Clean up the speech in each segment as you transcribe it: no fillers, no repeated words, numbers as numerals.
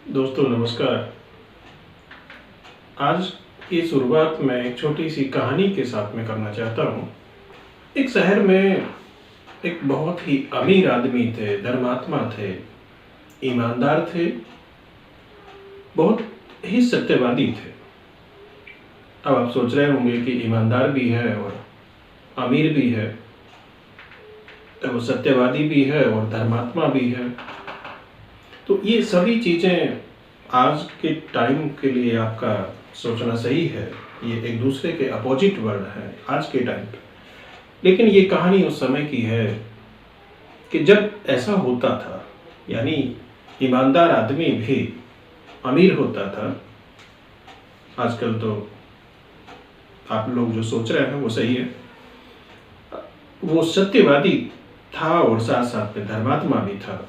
दोस्तों नमस्कार। आज की शुरुआत मैं एक छोटी सी कहानी के साथ में करना चाहता हूँ। एक शहर में एक बहुत ही अमीर आदमी थे, धर्मात्मा थे, ईमानदार थे, बहुत ही सत्यवादी थे। अब आप सोच रहे होंगे कि ईमानदार भी है और अमीर भी है, वो सत्यवादी भी है और धर्मात्मा भी है। तो ये सभी चीज़ें आज के टाइम के लिए आपका सोचना सही है। ये एक दूसरे के अपोजिट वर्ड है आज के टाइम पे। लेकिन ये कहानी उस समय की है कि जब ऐसा होता था, यानी ईमानदार आदमी भी अमीर होता था। आजकल तो आप लोग जो सोच रहे हैं वो सही है। वो सत्यवादी था और साथ साथ में धर्मात्मा भी था।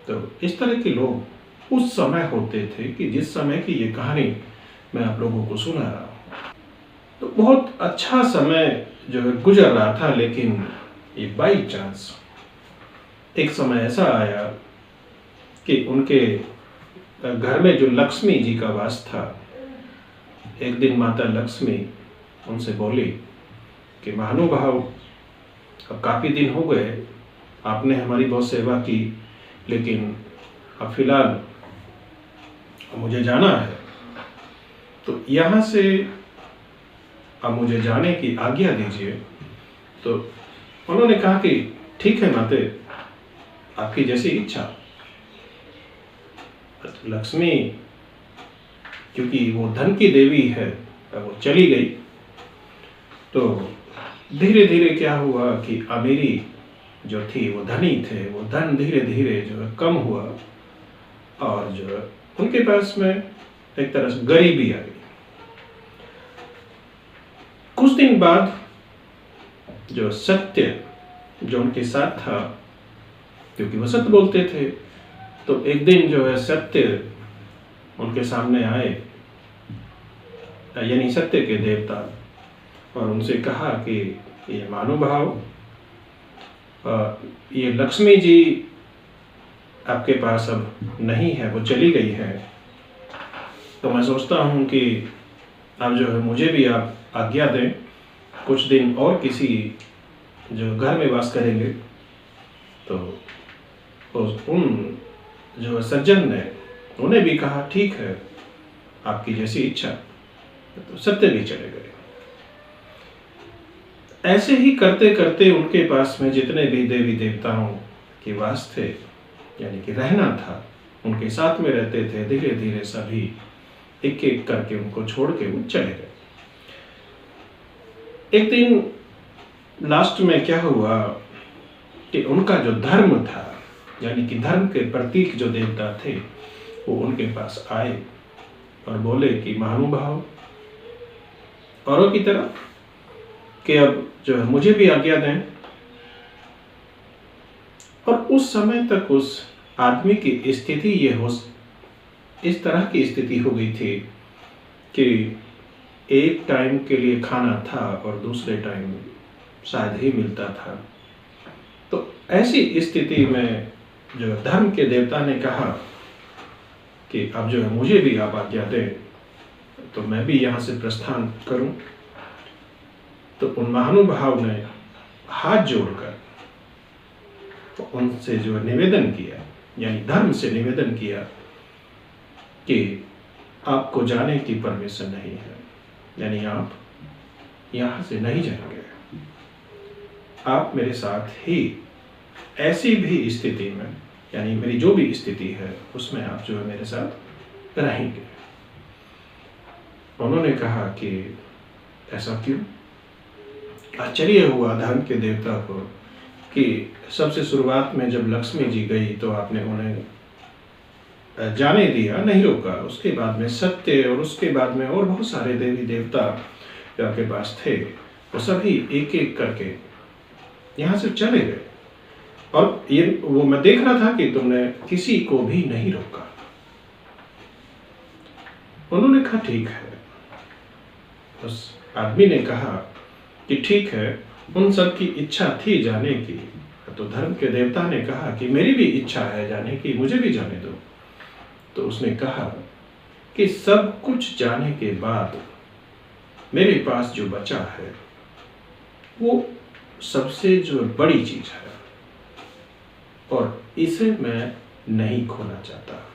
तो इस तरह के लोग उस समय होते थे कि जिस समय की ये कहानी मैं आप लोगों को सुना रहा हूँ। तो बहुत अच्छा समय जो है गुजर रहा था, लेकिन ये बाई चांस एक समय ऐसा आया कि उनके घर में जो लक्ष्मी जी का वास था, एक दिन माता लक्ष्मी उनसे बोली कि महानुभाव, अब काफ़ी दिन हो गए, आपने हमारी बहुत सेवा की, लेकिन अब फिलहाल मुझे जाना है, तो यहाँ से अब मुझे जाने की आज्ञा दीजिए। तो उन्होंने कहा कि ठीक है माते, आपकी जैसी इच्छा। लक्ष्मी क्योंकि वो धन की देवी है, वो चली गई। तो धीरे धीरे क्या हुआ कि अमीरी जो थी, वो धनी थे, वो धन धीरे धीरे जो है कम हुआ और जो है उनके पास में एक तरह से गरीबी आ गई। कुछ दिन बाद जो सत्य जो उनके साथ था, क्योंकि वो सत्य बोलते थे, तो एक दिन जो है सत्य उनके सामने आए, यानी सत्य के देवता, और उनसे कहा कि ये महानुभाव, ये लक्ष्मी जी आपके पास अब नहीं है, वो चली गई है। तो मैं सोचता हूँ कि अब जो है मुझे भी आप आज्ञा दें, कुछ दिन और किसी जो घर में वास करेंगे। तो उन जो सज्जन ने उन्हें भी कहा ठीक है, आपकी जैसी इच्छा। तो सत्य भी चले गए। ऐसे ही करते करते उनके पास में जितने भी देवी देवताओं के वास थे, यानी कि रहना था, उनके साथ में रहते थे, धीरे धीरे सभी एक एक करके उनको छोड़ के वो चले गए। एक दिन लास्ट में क्या हुआ कि उनका जो धर्म था, यानी कि धर्म के प्रतीक जो देवता थे, वो उनके पास आए और बोले कि महानुभाव, औरों की तरह कि अब जो है मुझे भी आज्ञा दें। और उस समय तक उस आदमी की स्थिति ये हो, इस तरह की स्थिति हो गई थी कि एक टाइम के लिए खाना था और दूसरे टाइम शायद ही मिलता था। तो ऐसी स्थिति में जो धर्म के देवता ने कहा कि अब जो है मुझे भी आप आज्ञा दें, तो मैं भी यहाँ से प्रस्थान करूं। तो उन महानुभाव ने हाथ जोड़कर तो उनसे जो निवेदन किया, यानी धर्म से निवेदन किया कि आपको जाने की परमिशन नहीं है, यानी आप यहाँ से नहीं जाएंगे, आप मेरे साथ ही ऐसी भी स्थिति में, यानी मेरी जो भी स्थिति है उसमें आप जो है मेरे साथ रहेंगे। उन्होंने कहा कि ऐसा क्यों? आश्चर्य हुआ धर्म के देवता को कि सबसे शुरुआत में जब लक्ष्मी जी गई तो आपने उन्हें जाने दिया, नहीं रोका। उसके बाद में सत्य और उसके बाद में और बहुत सारे देवी देवता जो आपके पास थे, वो सभी एक एक करके यहाँ से चले गए। और ये वो मैं देख रहा था कि तुमने किसी को भी नहीं रोका। उन्होंने कहा ठीक है। उस आदमी ने कहा कि ठीक है, उन सब की इच्छा थी जाने की। तो धर्म के देवता ने कहा कि मेरी भी इच्छा है जाने की, मुझे भी जाने दो। तो उसने कहा कि सब कुछ जाने के बाद मेरे पास जो बचा है वो सबसे जो बड़ी चीज है और इसे मैं नहीं खोना चाहता।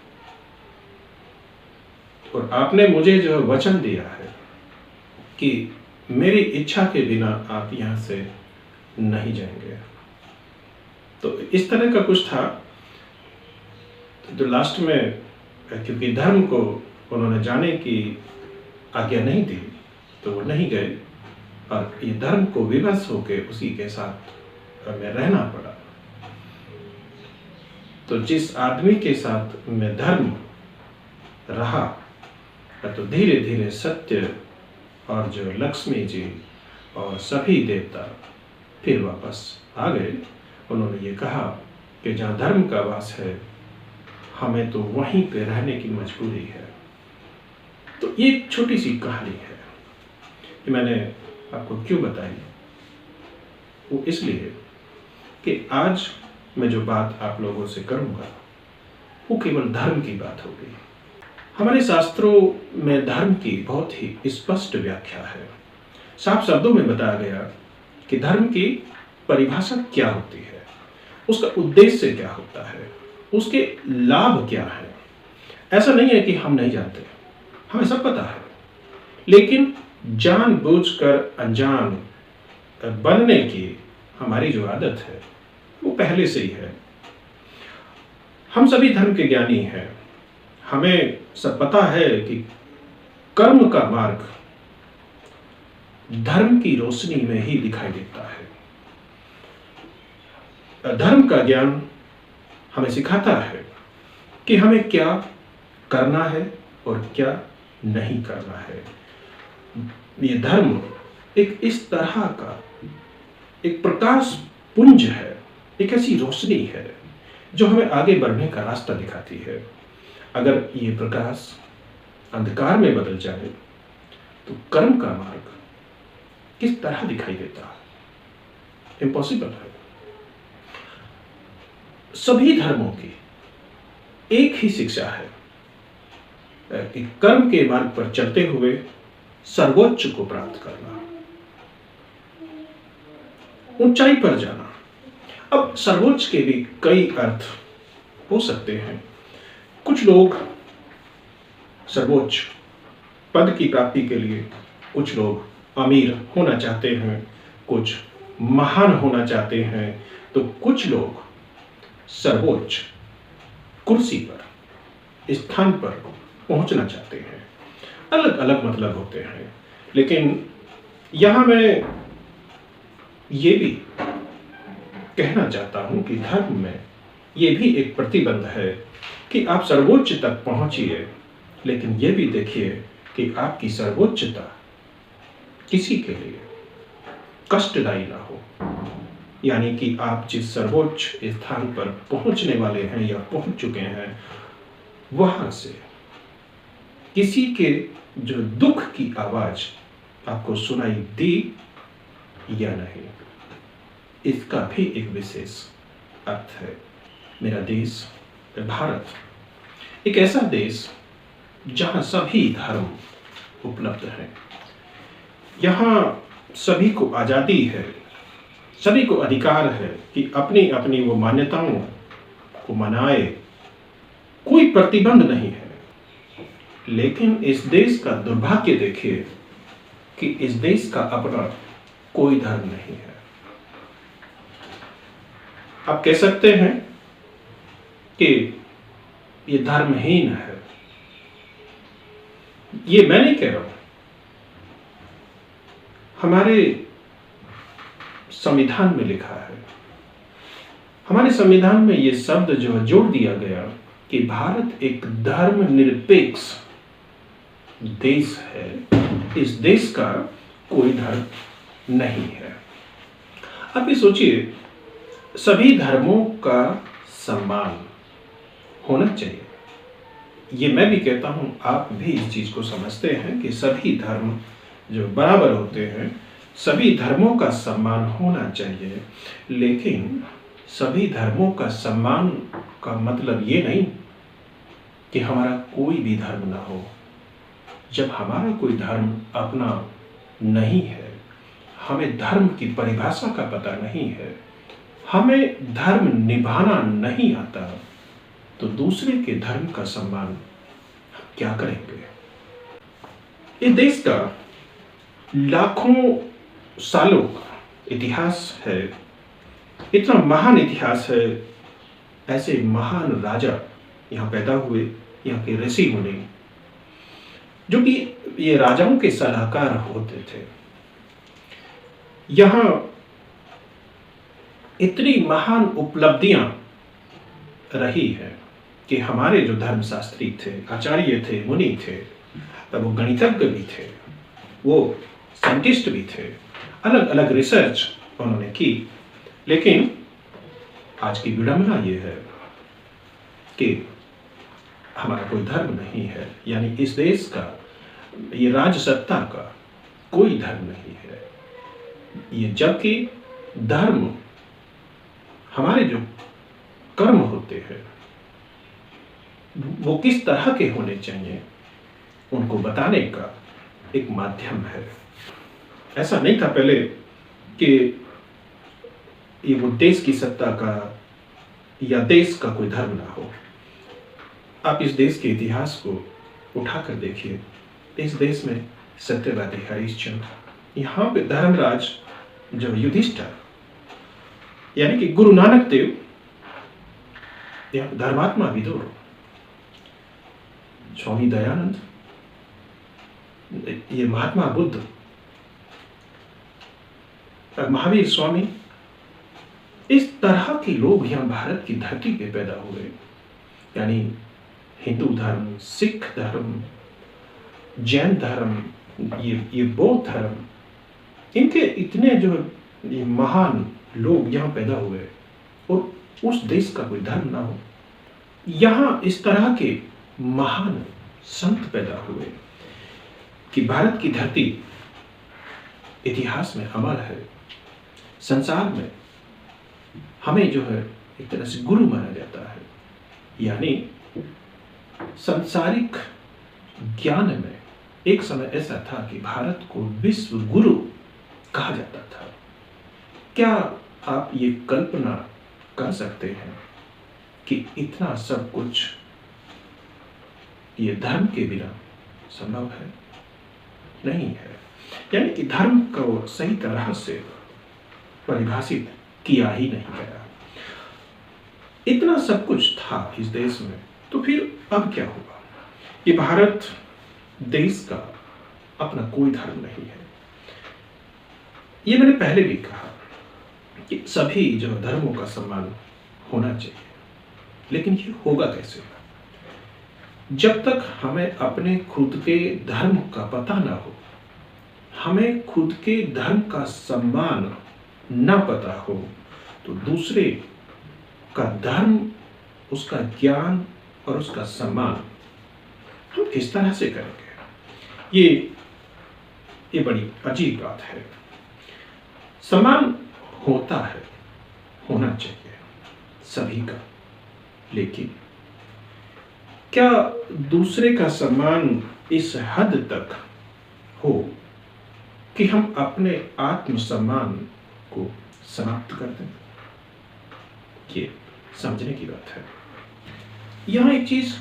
और आपने मुझे जो वचन दिया है कि मेरी इच्छा के बिना आप यहाँ से नहीं जाएंगे। तो इस तरह का कुछ था। तो लास्ट में क्योंकि धर्म को उन्होंने जाने की आज्ञा नहीं दी तो वो नहीं गए और ये धर्म को विवश होके उसी के साथ में रहना पड़ा। तो जिस आदमी के साथ में धर्म रहा तो धीरे धीरे सत्य और जो लक्ष्मी जी और सभी देवता फिर वापस आ गए। उन्होंने ये कहा कि जहाँ धर्म का वास है हमें तो वहीं पे रहने की मजबूरी है। तो ये एक छोटी सी कहानी है कि मैंने आपको क्यों बताई, वो इसलिए कि आज मैं जो बात आप लोगों से करूँगा वो केवल धर्म की बात होगी। हमारे शास्त्रों में धर्म की बहुत ही स्पष्ट व्याख्या है। साफ शब्दों में बताया गया कि धर्म की परिभाषा क्या होती है, उसका उद्देश्य क्या होता है, उसके लाभ क्या है। ऐसा नहीं है कि हम नहीं जानते, हमें सब पता है, लेकिन जानबूझकर अनजान बनने की हमारी जो आदत है वो पहले से ही है। हम सभी धर्म के ज्ञानी हैं, हमें सब पता है कि कर्म का मार्ग धर्म की रोशनी में ही दिखाई देता है। धर्म का ज्ञान हमें सिखाता है कि हमें क्या करना है और क्या नहीं करना है। ये धर्म एक इस तरह का एक प्रकाश पुंज है, एक ऐसी रोशनी है जो हमें आगे बढ़ने का रास्ता दिखाती है। अगर ये प्रकाश अंधकार में बदल जाए तो कर्म का मार्ग किस तरह दिखाई देता है? इम्पॉसिबल है। सभी धर्मों की एक ही शिक्षा है कि कर्म के मार्ग पर चलते हुए सर्वोच्च को प्राप्त करना, ऊंचाई पर जाना। अब सर्वोच्च के भी कई अर्थ हो सकते हैं। कुछ लोग सर्वोच्च पद की प्राप्ति के लिए, कुछ लोग अमीर होना चाहते हैं, कुछ महान होना चाहते हैं, तो कुछ लोग सर्वोच्च कुर्सी पर, स्थान पर पहुंचना चाहते हैं। अलग अलग मतलब होते हैं, लेकिन यहां मैं ये भी कहना चाहता हूं कि धर्म में ये भी एक प्रतिबंध है कि आप सर्वोच्च तक पहुंचिए, लेकिन यह भी देखिए कि आपकी सर्वोच्चता किसी के लिए कष्टदायी ना हो। यानी कि आप जिस सर्वोच्च स्थान पर पहुंचने वाले हैं या पहुंच चुके हैं, वहां से किसी के जो दुख की आवाज आपको सुनाई दी या नहीं, इसका भी एक विशेष अर्थ है। मेरा देश भारत एक ऐसा देश जहां सभी धर्म उपलब्ध हैं। यहाँ सभी को आज़ादी है, सभी को अधिकार है कि अपनी अपनी वो मान्यताओं को मनाए, कोई प्रतिबंध नहीं है। लेकिन इस देश का दुर्भाग्य देखिए कि इस देश का अपना कोई धर्म नहीं है। आप कह सकते हैं कि ये धर्महीन है। ये मैं नहीं कह रहा हूं, हमारे संविधान में लिखा है। हमारे संविधान में ये शब्द जो जोड़ दिया गया कि भारत एक धर्मनिरपेक्ष देश है। इस देश का कोई धर्म नहीं है। आप ये सोचिए, सभी धर्मों का सम्मान होना चाहिए। ये मैं भी कहता हूं, आप भी इस चीज को समझते हैं कि सभी धर्म जो बराबर होते हैं, सभी धर्मों का सम्मान होना चाहिए। लेकिन सभी धर्मों का सम्मान का मतलब ये नहीं कि हमारा कोई भी धर्म ना हो, जब हमारा कोई धर्म अपना नहीं है, हमें धर्म की परिभाषा का पता नहीं है, हमें धर्म निभाना नहीं आता, तो दूसरे के धर्म का सम्मान क्या करेंगे? इस देश का लाखों सालों का इतिहास है, इतना महान इतिहास है। ऐसे महान राजा यहाँ पैदा हुए, यहाँ के ऋषि मुनि, जो कि ये राजाओं के सलाहकार होते थे। यहाँ इतनी महान उपलब्धियां रही है कि हमारे जो धर्मशास्त्री थे, आचार्य थे, मुनि थे, वो गणितज्ञ भी थे, वो साइंटिस्ट भी थे, अलग अलग रिसर्च उन्होंने की। लेकिन आज की विडंबना ये है कि हमारा कोई धर्म नहीं है, यानी इस देश का, ये राजसत्ता का कोई धर्म नहीं है। ये जबकि धर्म, हमारे जो कर्म होते हैं वो किस तरह के होने चाहिए, उनको बताने का एक माध्यम है। ऐसा नहीं था पहले कि ये वो देश की सत्ता का या देश का कोई धर्म ना हो। आप इस देश के इतिहास को उठाकर देखिए। इस देश में सत्यवादी हरिश्चंद्र, यहाँ पे धर्मराज जो युधिष्ठिर, यानी कि गुरु नानक देव, यहाँ धर्मात्मा विदुर, स्वामी दयानंद, ये महात्मा बुद्ध, महावीर स्वामी, इस तरह के लोग यहाँ भारत की धरती पे पैदा हुए। यानी हिंदू धर्म, सिख धर्म, जैन धर्म, ये बौद्ध धर्म, इनके इतने जो ये महान लोग यहाँ पैदा हुए और उस देश का कोई धर्म ना हो। यहाँ इस तरह के महान संत पैदा हुए कि भारत की धरती इतिहास में अमर है। संसार में हमें जो है एक तरह से गुरु माना जाता है। यानी सांसारिक ज्ञान में एक समय ऐसा था कि भारत को विश्व गुरु कहा जाता था। क्या आप ये कल्पना कर सकते हैं कि इतना सब कुछ ये धर्म के बिना संभव है? नहीं है। यानी कि धर्म को सही तरह से परिभाषित किया ही नहीं गया। इतना सब कुछ था इस देश में, तो फिर अब क्या हुआ? ये भारत देश का अपना कोई धर्म नहीं है। ये मैंने पहले भी कहा कि सभी जो धर्मों का सम्मान होना चाहिए, लेकिन ये होगा कैसे? जब तक हमें अपने खुद के धर्म का पता ना हो, हमें खुद के धर्म का सम्मान ना पता हो, तो दूसरे का धर्म, उसका ज्ञान और उसका सम्मान हम किस तरह से करेंगे? ये बड़ी अजीब बात है। सम्मान होता है, होना चाहिए सभी का, लेकिन क्या दूसरे का सम्मान इस हद तक हो कि हम अपने आत्मसम्मान को समाप्त कर दें? ये समझने की बात है। यहाँ एक चीज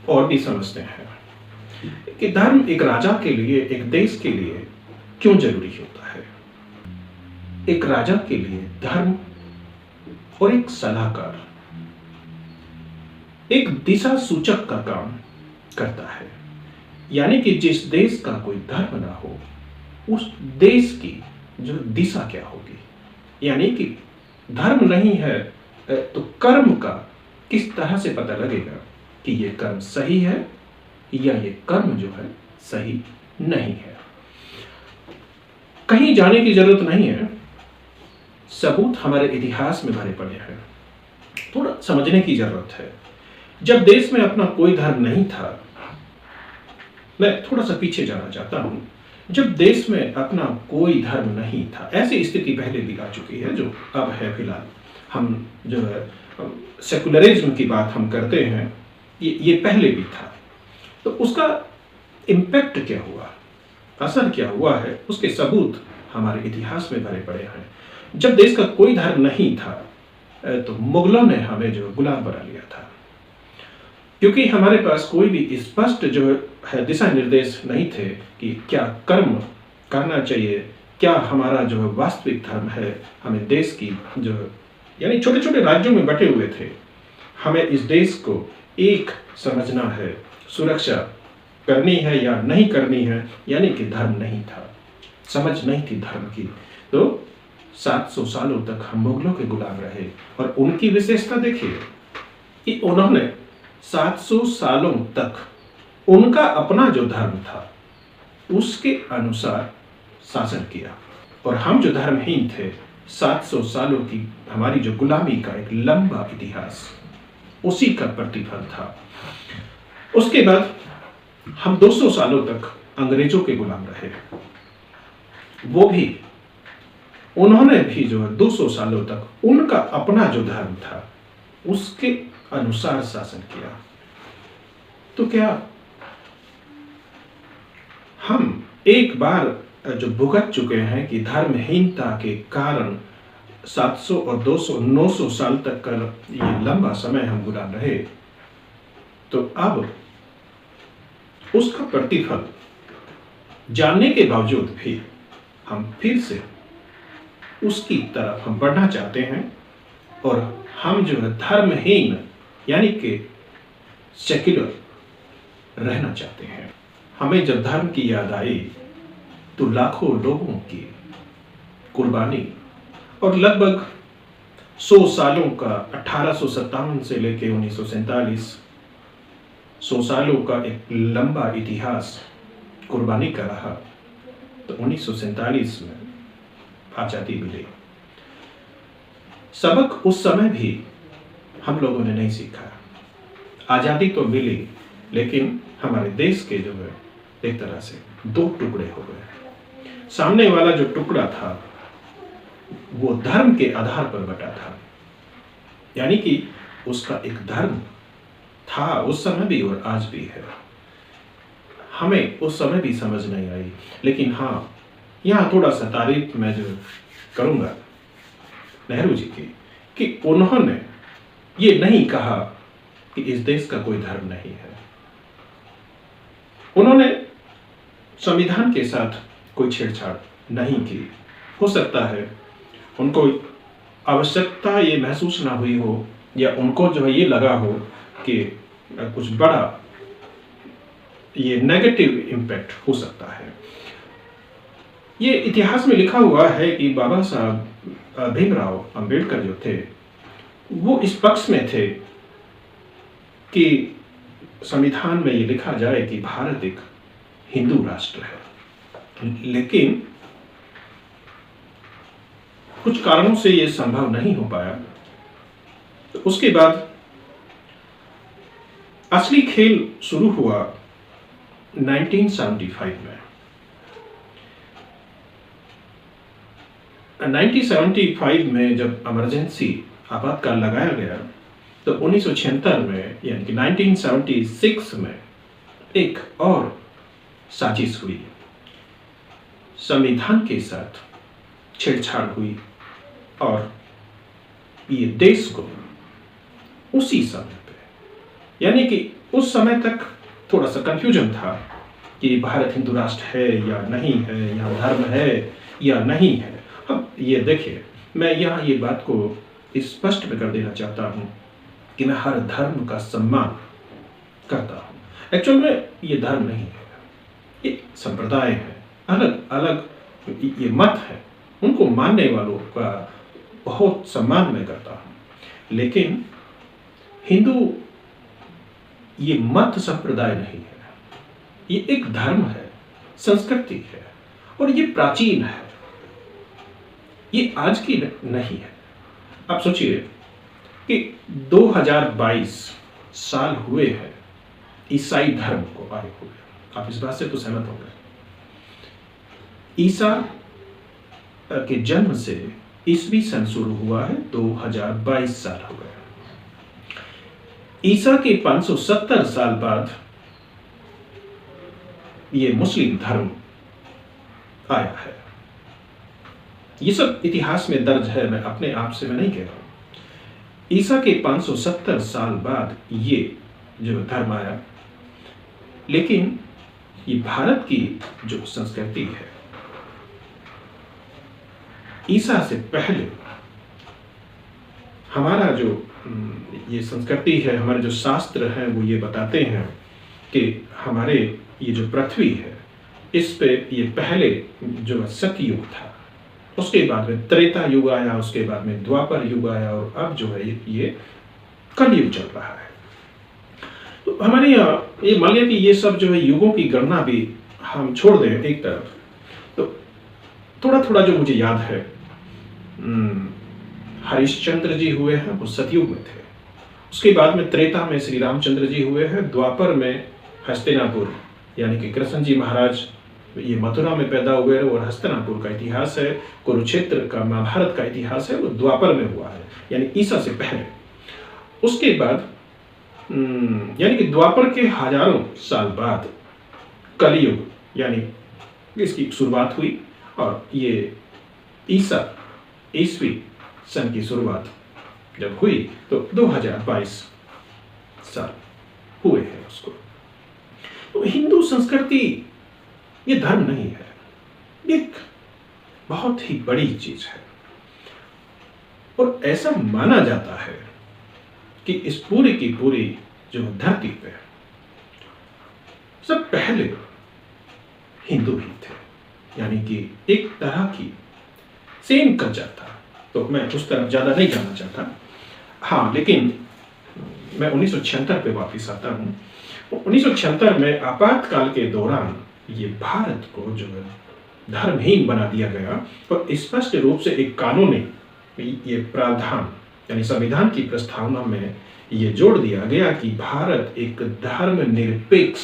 और भी समझते हैं कि धर्म एक राजा के लिए, एक देश के लिए क्यों जरूरी होता है। एक राजा के लिए धर्म और एक सलाहकार, एक दिशा सूचक का काम करता है। यानी कि जिस देश का कोई धर्म ना हो, उस देश की जो दिशा क्या होगी। यानी कि धर्म नहीं है तो कर्म का किस तरह से पता लगेगा कि ये कर्म सही है या ये कर्म जो है सही नहीं है। कहीं जाने की जरूरत नहीं है, सबूत हमारे इतिहास में भरे पड़े हैं। थोड़ा समझने की जरूरत है। जब देश में अपना कोई धर्म नहीं था, मैं थोड़ा सा पीछे जाना चाहता हूं। जब देश में अपना कोई धर्म नहीं था, ऐसी स्थिति पहले भी आ चुकी है जो अब है। फिलहाल हम जो है सेकुलरिज्म की बात हम करते हैं, ये पहले भी था। तो उसका इम्पैक्ट क्या हुआ, असर क्या हुआ है, उसके सबूत हमारे इतिहास में भरे पड़े हैं। जब देश का कोई धर्म नहीं था तो मुगलों ने हमें जो गुलाम बना लिया था, क्योंकि हमारे पास कोई भी स्पष्ट जो है दिशा निर्देश नहीं थे कि क्या कर्म करना चाहिए, क्या हमारा जो वास्तविक धर्म है। हमें देश की जो यानी छोटे छोटे राज्यों में बटे हुए थे, हमें इस देश को एक समझना है, सुरक्षा करनी है या नहीं करनी है, यानी कि धर्म नहीं था, समझ नहीं थी धर्म की। तो 700 सालों तक हम मुगलों के गुलाम रहे। और उनकी विशेषता देखिए कि उन्होंने 700 सालों तक उनका अपना जो धर्म था उसके अनुसार शासन किया, और हम जो धर्महीन थे 700 सालों की हमारी जो गुलामी का एक लंबा इतिहास, उसी का प्रतिफल था। उसके बाद हम 200 सालों तक अंग्रेजों के गुलाम रहे। वो भी उन्होंने भी जो है 200 सालों तक उनका अपना जो धर्म था उसके अनुसार शासन किया। तो क्या हम एक बार जो भुगत चुके हैं कि धर्महीनता के कारण 700 और 200 900 साल तक का ये लंबा समय हम गुलाम रहे, तो अब उसका प्रतिफल जानने के बावजूद भी हम फिर से उसकी तरफ हम बढ़ना चाहते हैं, और हम जो है धर्महीन यानी कि सेक्युलर रहना चाहते हैं। हमें जब धर्म की याद आई तो लाखों लोगों की कुर्बानी और लगभग 100 सालों का 1857 से लेकर 1947 100 सालों का एक लंबा इतिहास कुर्बानी का रहा। तो 1947 में आज़ादी मिली। सबक उस समय भी हम लोगों ने नहीं सीखा। आज़ादी तो मिली, लेकिन हमारे देश के जो है एक तरह से दो टुकड़े हो गए। सामने वाला जो टुकड़ा था वो धर्म के आधार पर बटा था, यानी कि उसका एक धर्म था उस समय भी और आज भी है। हमें उस समय भी समझ नहीं आई, लेकिन हाँ, यहाँ थोड़ा सा तारीफ मैं जो करूँगा नेहरू जी की, कि उन्होंने ये नहीं कहा कि इस देश का कोई धर्म नहीं है। उन्होंने संविधान के साथ कोई छेड़छाड़ नहीं की। हो सकता है उनको आवश्यकता ये महसूस ना हुई हो, या उनको जो है ये लगा हो कि कुछ बड़ा ये नेगेटिव इम्पैक्ट हो सकता है। ये इतिहास में लिखा हुआ है कि बाबा साहब भीमराव अंबेडकर जो थे वो इस पक्ष में थे कि संविधान में ये लिखा जाए कि भारत एक हिंदू राष्ट्र है, लेकिन कुछ कारणों से ये संभव नहीं हो पाया। तो उसके बाद असली खेल शुरू हुआ 1975 में। 1975 में जब इमरजेंसी आपातकाल लगाया गया, तो 1976 में यानी कि 1976 में एक और साजिश हुई, संविधान के साथ छेड़छाड़ हुई, और ये देश को उसी समय पे, यानी कि उस समय तक थोड़ा सा कंफ्यूजन था कि भारत हिंदू राष्ट्र है या नहीं है, यहाँ धर्म है या नहीं है। अब ये देखिए, मैं यहाँ ये बात को स्पष्ट कर देना चाहता हूँ कि मैं हर धर्म का सम्मान करता हूँ। एक्चुअल में ये धर्म नहीं है, ये संप्रदाय है, अलग अलग ये मत है, उनको मानने वालों का बहुत सम्मान मैं करता हूँ। लेकिन हिंदू ये मत संप्रदाय नहीं है, ये एक धर्म है, संस्कृति है, और ये प्राचीन है, ये आज की नहीं है। आप सोचिए कि 2022 साल हुए हैं ईसाई धर्म को आए हुए। आप इस बात से तो सहमत होंगे। ईसा के जन्म से ईसवी सन शुरू हुआ है, 2022 साल हो गए। ईसा के 570 साल बाद ये मुस्लिम धर्म आया है। ये सब इतिहास में दर्ज है, मैं अपने आप से मैं नहीं कह रहा हूं। ईसा के 570 साल बाद ये जो धर्म आया, लेकिन ये भारत की जो संस्कृति है, ईसा से पहले हमारा जो ये संस्कृति है, हमारे जो शास्त्र हैं वो ये बताते हैं कि हमारे ये जो पृथ्वी है, इस पे ये पहले जो सतयुग था, उसके बाद में त्रेता युग आया, उसके बाद में द्वापर युग आया, और अब जो है ये कलयुग चल रहा है। तो हमारे यहाँ ये मान लिया कि ये सब जो है युगों की गणना भी हम छोड़ दें एक तरफ, तो थोड़ा थोड़ा जो मुझे याद है, हरिश्चंद्र जी हुए हैं, वो सतयुग में थे। उसके बाद में त्रेता में श्री रामचंद्र जी हुए हैं। द्वापर में हस्तिनापुर यानी कि कृष्ण जी महाराज ये मथुरा में पैदा हुए हैं, और हस्तिनापुर का इतिहास है, कुरुक्षेत्र का, महाभारत का इतिहास है, वो द्वापर में हुआ है, यानी ईसा से पहले। उसके बाद यानी कि द्वापर के हजारों साल बाद कलयुग यानी इसकी शुरुआत हुई, और ये ईसा ईसवी सन की शुरुआत जब हुई तो 2022 साल हुए हैं उसको। तो हिंदू संस्कृति ये धर्म नहीं है, एक बहुत ही बड़ी चीज है, और ऐसा माना जाता है कि इस पूरी की पूरी जो धरती पे सब पहले हिंदू ही थे, यानी कि एक तरह की सेम कल्चर था। तो मैं उस तरफ ज्यादा नहीं जाना चाहता। हाँ, लेकिन मैं 1976 पे वापस आता हूँ। 1976 में आपातकाल के दौरान ये भारत को जो है धर्महीन बना दिया गया, और स्पष्ट रूप से एक कानूनी ये प्रावधान यानी संविधान की प्रस्तावना में ये जोड़ दिया गया कि भारत एक धर्मनिरपेक्ष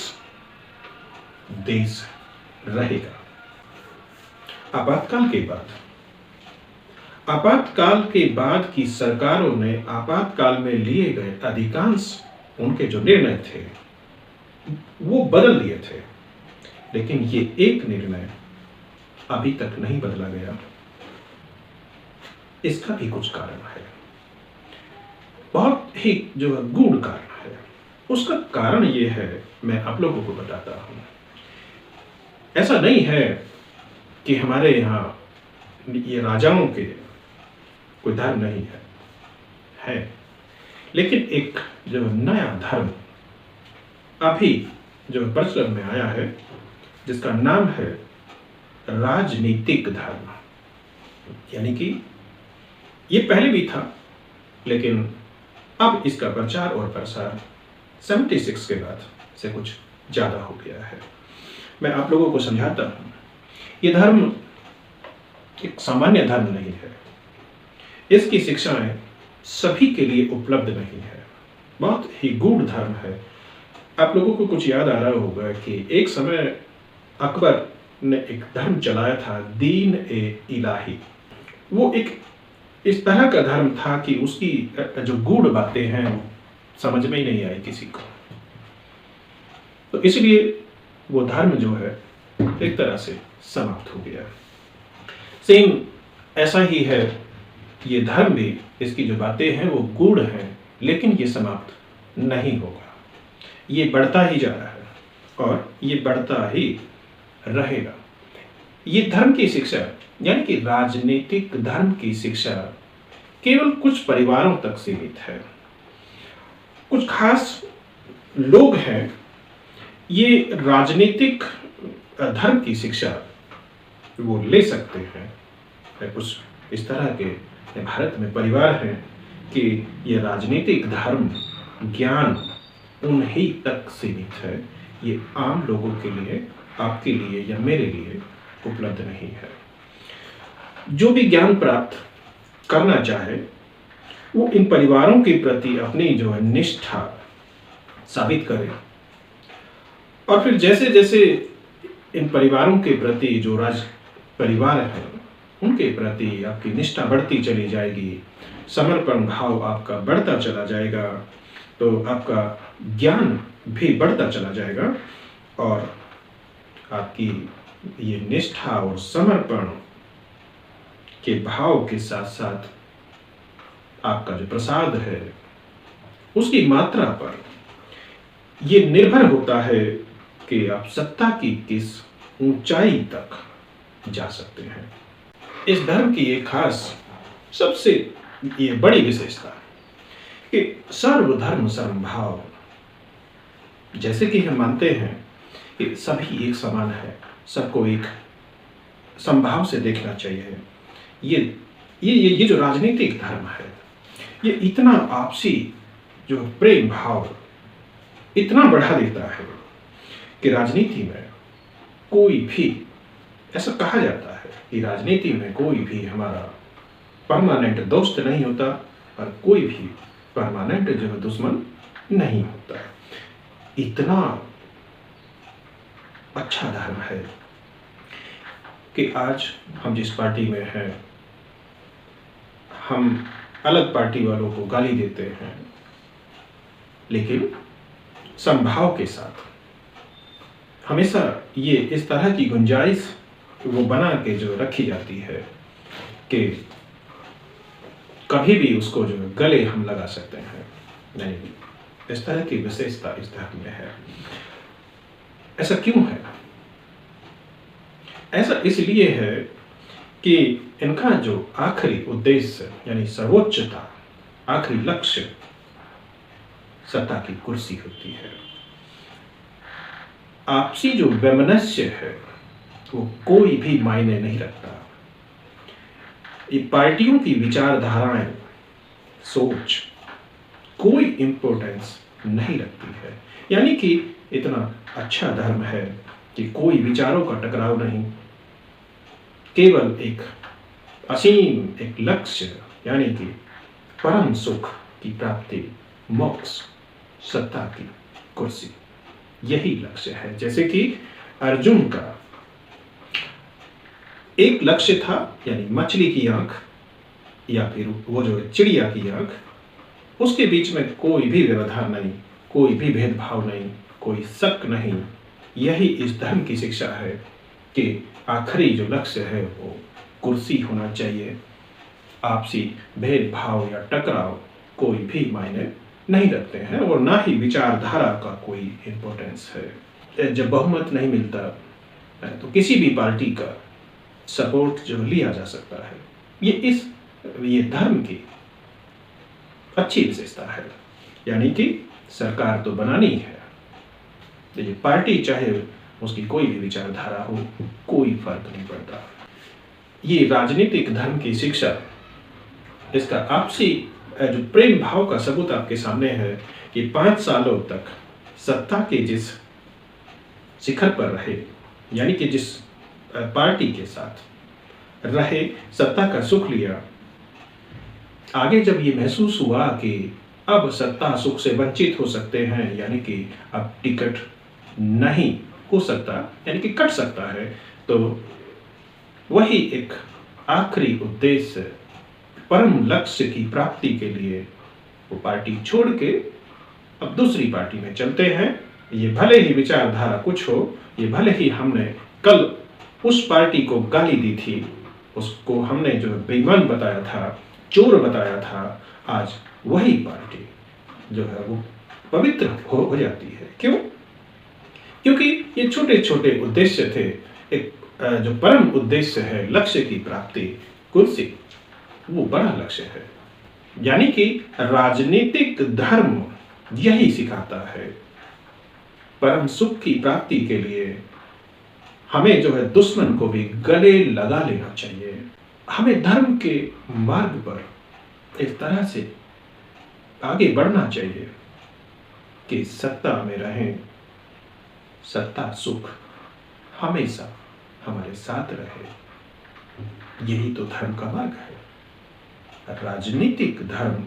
देश रहेगा। आपातकाल के बाद की सरकारों ने आपातकाल में लिए गए अधिकांश उनके जो निर्णय थे वो बदल दिए थे, लेकिन ये एक निर्णय अभी तक नहीं बदला गया। इसका भी कुछ कारण है, बहुत ही जो गूढ़ कारण है। उसका कारण ये है, मैं आप लोगों को बताता हूं। ऐसा नहीं है कि हमारे यहाँ ये राजाओं के कोई धर्म नहीं है, लेकिन एक जो नया धर्म अभी जो प्रचलन में आया है, जिसका नाम है राजनीतिक धर्म। यानी कि ये पहले भी था, लेकिन अब इसका प्रचार और प्रसार 76 के बाद से कुछ ज्यादा हो गया है। मैं आप लोगों को समझाता हूं। ये धर्म एक सामान्य धर्म नहीं है, इसकी शिक्षाएं सभी के लिए उपलब्ध नहीं है, बहुत ही गूढ़ धर्म है। आप लोगों को कुछ याद आ रहा होगा कि एक समय अकबर ने एक धर्म चलाया था, दीन ए इलाही। वो एक इस तरह का धर्म था कि उसकी जो गूढ़ बातें हैं वो समझ में ही नहीं आई किसी को, तो इसलिए वो धर्म जो है एक तरह से समाप्त हो गया। सेम ऐसा ही है ये धर्म भी, इसकी जो बातें हैं वो गूढ़ हैं, लेकिन ये समाप्त नहीं होगा। ये बढ़ता ही जा रहा है और ये बढ़ता ही रहेगा। ये धर्म की शिक्षा यानी कि राजनीतिक धर्म की शिक्षा केवल कुछ परिवारों तक सीमित है। कुछ खास लोग हैं, ये राजनीतिक धर्म की शिक्षा वो ले सकते हैं। कुछ इस तरह के भारत में परिवार हैं कि ये राजनीतिक धर्म ज्ञान उन्हीं तक सीमित है, ये आम लोगों के लिए, आपके लिए या मेरे लिए उपलब्ध नहीं है। जो भी ज्ञान प्राप्त करना चाहे वो इन परिवारों के प्रति अपनी जो है निष्ठा साबित करे, और फिर जैसे जैसे इन परिवारों के प्रति जो राज परिवार है उनके प्रति आपकी निष्ठा बढ़ती चली जाएगी, समर्पण भाव आपका बढ़ता चला जाएगा, तो आपका ज्ञान भी बढ़ता चला जाएगा और आपकी ये निष्ठा और समर्पण के भाव के साथ साथ आपका जो प्रसाद है उसकी मात्रा पर ये निर्भर होता है कि आप सत्ता की किस ऊंचाई तक जा सकते हैं। इस धर्म की एक खास सबसे ये बड़ी विशेषता कि सर्वधर्म समभाव, जैसे कि हम मानते हैं कि सभी एक समान है, सबको एक समभाव से देखना चाहिए। ये जो राजनीतिक धर्म है ये इतना आपसी जो प्रेम भाव इतना बढ़ा देता है कि राजनीति में कोई भी, ऐसा कहा जाता है कि राजनीति में कोई भी हमारा परमानेंट दोस्त नहीं होता और कोई भी परमानेंट जो है दुश्मन नहीं होता। इतना अच्छा धर्म है कि आज हम जिस पार्टी में हैं हम अलग पार्टी वालों को गाली देते हैं, लेकिन समभाव के साथ हमेशा ये इस तरह की गुंजाइश वो बना के जो रखी जाती है कि कभी भी उसको जो गले हम लगा सकते हैं। नहीं, इस तरह की विशेषता इस धर्म में है। ऐसा क्यों है? ऐसा इसलिए है कि इनका जो आखिरी उद्देश्य यानी सर्वोच्चता, आखिरी लक्ष्य सत्ता की कुर्सी होती है। आपसी जो वैमनस्य है वो कोई भी मायने नहीं रखता। ये पार्टियों की विचारधाराएं, सोच कोई इंपॉर्टेंस नहीं रखती है। यानी कि इतना अच्छा धर्म है कि कोई विचारों का टकराव नहीं, केवल एक असीम एक लक्ष्य यानी कि परम सुख की प्राप्ति, मोक्ष, सत्ता की कुर्सी, यही लक्ष्य है। जैसे कि अर्जुन का एक लक्ष्य था यानी मछली की आंख या फिर वो जो चिड़िया की आंख, उसके बीच में कोई भी व्यवधान नहीं, कोई भी भेदभाव नहीं, कोई शक नहीं। यही इस धर्म की शिक्षा है कि आखिरी जो लक्ष्य है वो कुर्सी होना चाहिए। आपसी भेदभाव या टकराव कोई भी मायने नहीं रखते हैं और ना ही विचारधारा का कोई इम्पोर्टेंस है। जब बहुमत नहीं मिलता तो किसी भी पार्टी का सपोर्ट जो लिया जा सकता है। ये धर्म की अच्छी विशेषता है। यानी कि सरकार तो बनानी है, तो ये पार्टी चाहे उसकी कोई भी विचारधारा हो, कोई फर्क नहीं पड़ता। ये राजनीतिक धर्म की शिक्षा, इसका आपसी जो प्रेम भाव का सबूत आपके सामने है कि 5 सालों तक सत्ता के जिस शिखर पर रहे, यानी कि जिस पार्टी के साथ रहे, सत्ता का सुख लिया, आगे जब ये महसूस हुआ कि अब सत्ता सुख से वंचित हो सकते हैं, यानी कि अब टिकट नहीं हो सकता, यानी कि कट सकता है, तो वही एक आखिरी उद्देश्य, परम लक्ष्य की प्राप्ति के लिए वो पार्टी छोड़ के अब दूसरी पार्टी में चलते हैं। ये भले ही विचारधारा कुछ हो, ये भले ही हमने कल उस पार्टी को गाली दी थी, उसको हमने जो बेईमान बताया था, चोर बताया था, आज वही पार्टी जो है वो पवित्र हो जाती है। क्यों? क्योंकि ये छोटे छोटे उद्देश्य थे। एक जो परम उद्देश्य है लक्ष्य की प्राप्ति, कुर्सी, वो बड़ा लक्ष्य है। यानी कि राजनीतिक धर्म यही सिखाता है, परम सुख की प्राप्ति के लिए हमें जो है दुश्मन को भी गले लगा लेना चाहिए। हमें धर्म के मार्ग पर इस तरह से आगे बढ़ना चाहिए कि सत्ता में रहें, सत्ता सुख हमेशा हमारे साथ रहे। यही तो धर्म का मार्ग है। राजनीतिक धर्म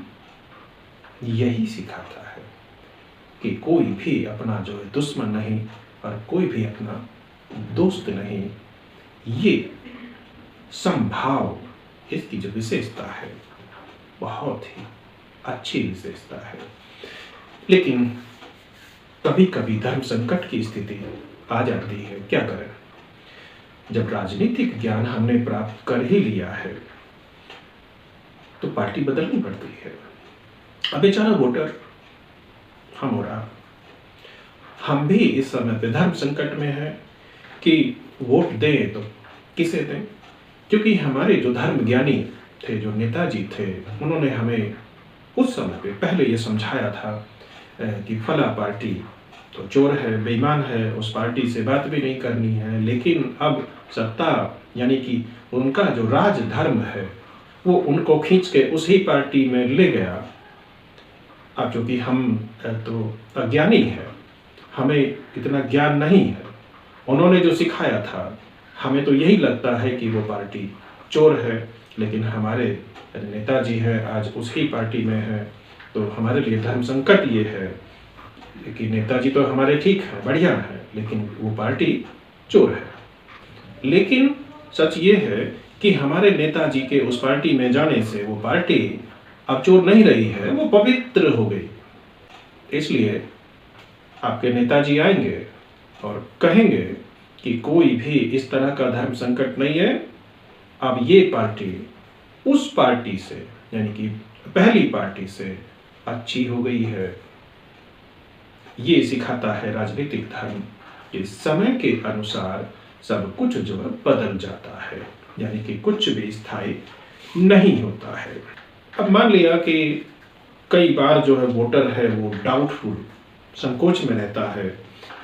यही सिखाता है कि कोई भी अपना जो है दुश्मन नहीं और कोई भी अपना दोस्त नहीं। ये समभाव, इसकी जो विशेषता है बहुत ही अच्छी विशेषता है। लेकिन कभी कभी धर्म संकट की स्थिति आ जाती है, क्या करें। जब राजनीतिक ज्ञान हमने प्राप्त कर ही लिया है तो पार्टी बदलनी पड़ती है। अब बेचारा वोटर हम और आप, हम भी इस समय पे धर्म संकट में हैं कि वोट दें तो किसे दें, क्योंकि हमारे जो धर्म ज्ञानी थे, जो नेताजी थे, उन्होंने हमें उस समय पे पहले ये समझाया था कि फला पार्टी तो चोर है, बेईमान है, उस पार्टी से बात भी नहीं करनी है। लेकिन अब सत्ता यानी कि उनका जो राज धर्म है वो उनको खींच के उसी पार्टी में ले गया। अब चूंकि हम तो अज्ञानी है, हमें इतना ज्ञान नहीं है, उन्होंने जो सिखाया था हमें तो यही लगता है कि वो पार्टी चोर है, लेकिन हमारे नेताजी है आज उसी पार्टी में है। तो हमारे लिए धर्म संकट ये है कि नेताजी तो हमारे ठीक है, बढ़िया है, लेकिन वो पार्टी चोर है। लेकिन सच ये है कि हमारे नेताजी के उस पार्टी में जाने से वो पार्टी अब चोर नहीं रही है, वो पवित्र हो गई। इसलिए आपके नेताजी आएंगे और कहेंगे कि कोई भी इस तरह का धर्म संकट नहीं है, अब ये पार्टी उस पार्टी से यानी कि पहली पार्टी से अच्छी हो गई है। ये सिखाता है राजनीतिक धर्म कि समय के अनुसार सब कुछ जो है बदल जाता है, यानी कि कुछ भी स्थायी नहीं होता है। अब मान लिया कि कई बार जो है वोटर है वो डाउटफुल, संकोच में रहता है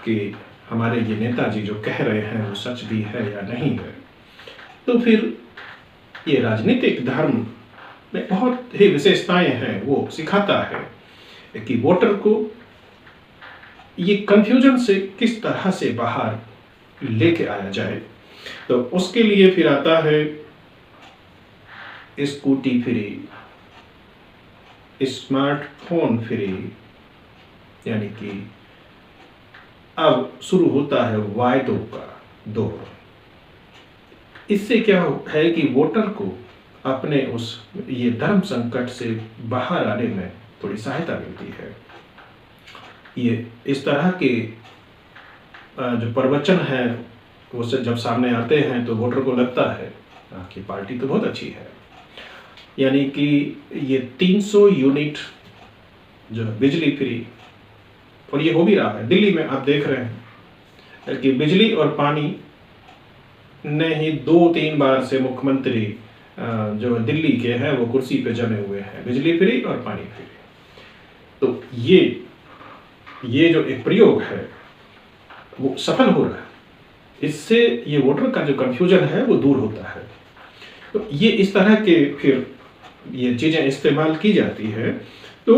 कि हमारे ये नेताजी जो कह रहे हैं वो सच भी है या नहीं है। तो फिर ये राजनीतिक धर्म में बहुत ही विशेषताएं हैं, वो सिखाता है कि वोटर को ये कंफ्यूजन से किस तरह से बाहर लेके आया जाए। तो उसके लिए फिर आता है स्कूटी फ्री, स्मार्टफोन फ्री, यानी कि अब शुरू होता है वायदों का दौर। इससे क्या है कि वोटर को अपने उस ये धर्म संकट से बाहर आने में थोड़ी सहायता मिलती है। ये इस तरह के जो प्रवचन है वो से जब सामने आते हैं तो वोटर को लगता है कि पार्टी तो बहुत अच्छी है। यानी कि ये 300 यूनिट जो बिजली फ्री, और ये हो भी रहा है। दिल्ली में आप देख रहे हैं कि बिजली और पानी ने ही 2-3 बार से मुख्यमंत्री जो दिल्ली के हैं वो कुर्सी पे जमे हुए हैं, बिजली फ्री और पानी फ्री। तो ये जो एक प्रयोग है वो सफल हो रहा है। इससे ये वोटर का जो कंफ्यूजन है वो दूर होता है। तो ये इस तरह के फिर ये चीजें इस्तेमाल की जाती है। तो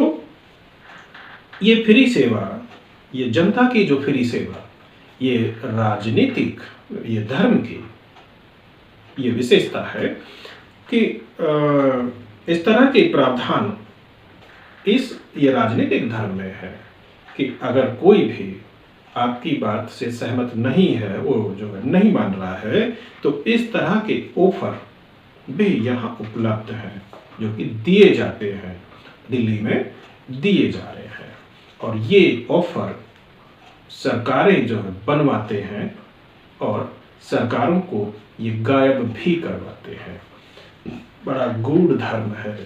ये फ्री सेवा, ये जनता की जो फ्री सेवा, ये राजनीतिक, ये धर्म की ये विशेषता है कि इस तरह के प्रावधान ये राजनीतिक धर्म में है कि अगर कोई भी आपकी बात से सहमत नहीं है, वो जो है नहीं मान रहा है, तो इस तरह के ऑफर भी यहाँ उपलब्ध हैं जो कि दिए जाते हैं, दिल्ली में दिए जा रहे हैं। और ये ऑफर सरकारें जो है बनवाते हैं और सरकारों को ये गायब भी करवाते हैं। बड़ा गूढ़ धर्म है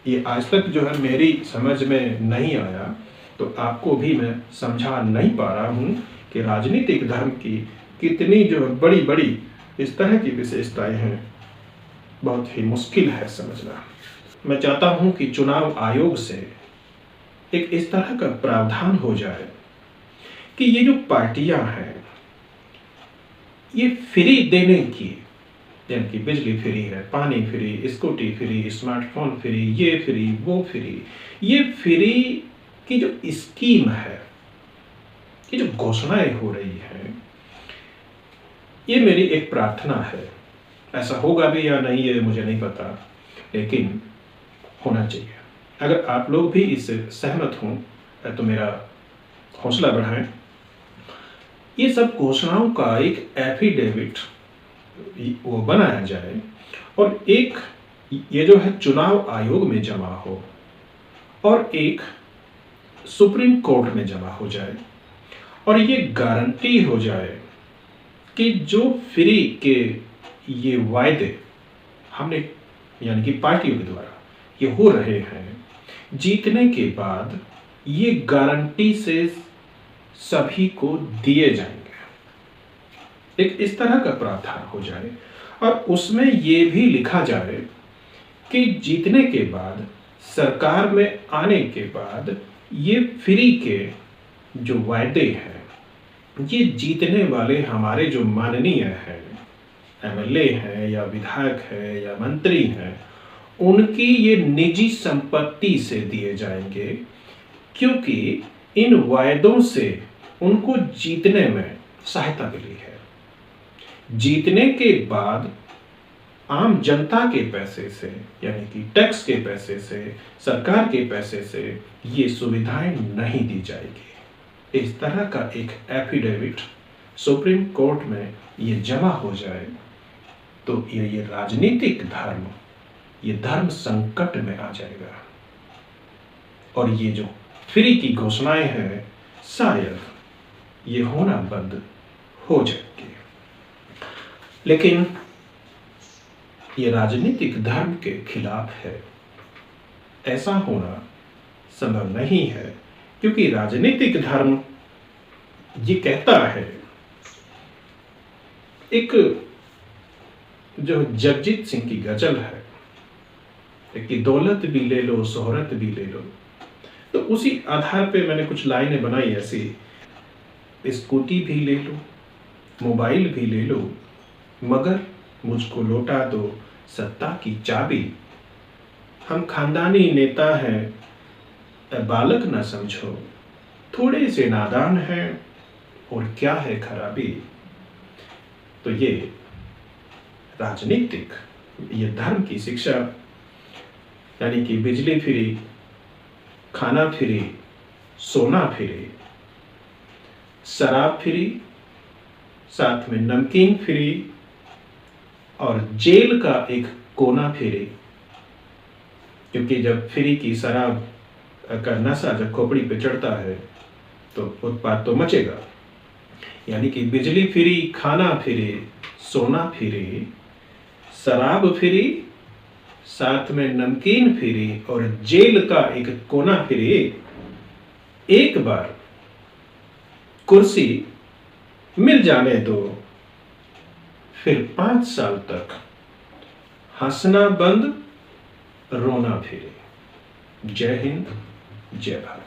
ये, आज तक जो है मेरी समझ में नहीं आया, तो आपको भी मैं समझा नहीं पा रहा हूँ कि राजनीतिक धर्म की कितनी जो है बड़ी बड़ी इस तरह की विशेषताएं हैं। बहुत ही मुश्किल है समझना। मैं चाहता हूँ कि चुनाव आयोग से एक इस तरह का प्रावधान हो जाए कि ये जो पार्टियां हैं ये फ्री देने की, यानी कि बिजली फ्री है, पानी free, scooty free, smartphone free, ये फ्री, वो फ्री, ये फ्री की जो स्कीम है, ये जो घोषणाएं हो रही हैं, ये मेरी एक प्रार्थना है। ऐसा होगा भी या नहीं ये मुझे नहीं पता, लेकिन होना चाहिए। अगर आप लोग भी इससे सहमत हों तो मेरा हौसला बढ़ाएं। ये सब घोषणाओं का एक एफिडेविट वो बनाया जाए और ये जो है चुनाव आयोग में जमा हो, और एक सुप्रीम कोर्ट में जमा हो जाए और ये गारंटी हो जाए कि जो फ्री के ये वायदे हमने यानी कि पार्टियों के द्वारा ये हो रहे हैं, जीतने के बाद ये गारंटी से सभी को दिए जाएंगे। एक इस तरह का प्रावधान हो जाए और उसमें ये भी लिखा जाए कि जीतने के बाद, सरकार में आने के बाद ये फ्री के जो वायदे हैं, ये जीतने वाले हमारे जो माननीय हैं, एमएलए हैं या विधायक हैं या मंत्री हैं, उनकी ये निजी संपत्ति से दिए जाएंगे, क्योंकि इन वायदों से उनको जीतने में सहायता मिली है। जीतने के बाद आम जनता के पैसे से यानी कि टैक्स के पैसे से, सरकार के पैसे से ये सुविधाएं नहीं दी जाएगी। इस तरह का एक एफिडेविट सुप्रीम कोर्ट में ये जमा हो जाए तो ये राजनीतिक धर्म, ये धर्म संकट में आ जाएगा और ये जो फ्री की घोषणाएं हैं शायद ये होना बंद हो जाएगी। लेकिन ये राजनीतिक धर्म के खिलाफ है, ऐसा होना संभव नहीं है, क्योंकि राजनीतिक धर्म ये कहता है, एक जो जगजीत सिंह की गजल है कि दौलत भी ले लो शोहरत भी ले लो, तो उसी आधार पे मैंने कुछ लाइनें बनाई ऐसी, स्कूटी भी ले लो, मोबाइल भी ले लो, मगर मुझको लौटा दो सत्ता की चाबी। हम खानदानी नेता हैं, बालक न समझो, थोड़े से नादान हैं और क्या है खराबी। तो ये राजनीतिक, ये धर्म की शिक्षा, यानी कि बिजली फ्री, खाना फ्री, सोना फ्री, शराब फ्री, साथ में नमकीन फ्री और जेल का एक कोना फ्री, क्योंकि जब फ्री की शराब का नशा जब खोपड़ी पे चढ़ता है तो उत्पात तो मचेगा। यानी कि बिजली फ्री, खाना फ्री, सोना फ्री, शराब फ्री, साथ में नमकीन फ्री और जेल का एक कोना फ्री। एक बार कुर्सी मिल जाने दो, फिर 5 साल तक हंसना बंद, रोना फ्री। जय हिंद, जय भारत।